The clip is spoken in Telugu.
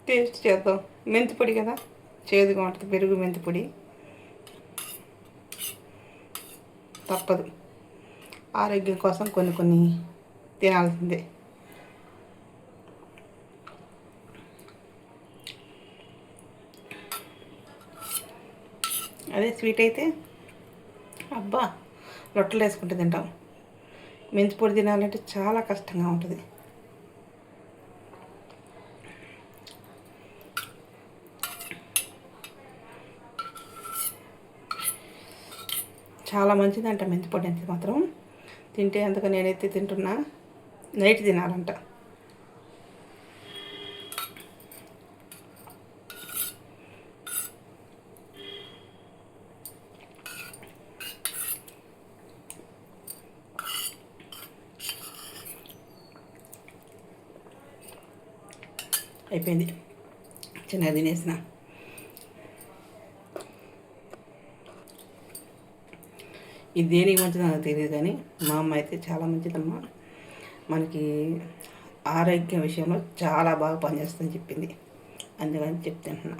టేస్ట్ చేద్దాం. మెంతి పొడి కదా, చేదుగా ఉంటుంది. పెరుగు మెంతి పొడి తప్పదు. ఆరోగ్యం కోసం కొన్ని తినాల్సిందే. అదే స్వీట్ అయితే అబ్బా రొట్టెలు వేసుకుంటూ తింటాం. మెంతి పొడి తినాలంటే చాలా కష్టంగా ఉంటుంది. చాలా మంచిదంట మెంతి పొడి అంటే మాత్రం. తింటే అందుకు నేనైతే తింటున్నా. నైట్ తినాలంట. అయిపోయింది, చిన్నగా తినేసిన. ఇది దేనికి మంచిదో నాకు తెలియదు కానీ మా అమ్మ అయితే చాలా మంచిదమ్మా. మనకి ఆరోగ్య విషయంలో చాలా బాగా పనిచేస్తుందని చెప్పింది. అందుకని చెప్తున్నాను.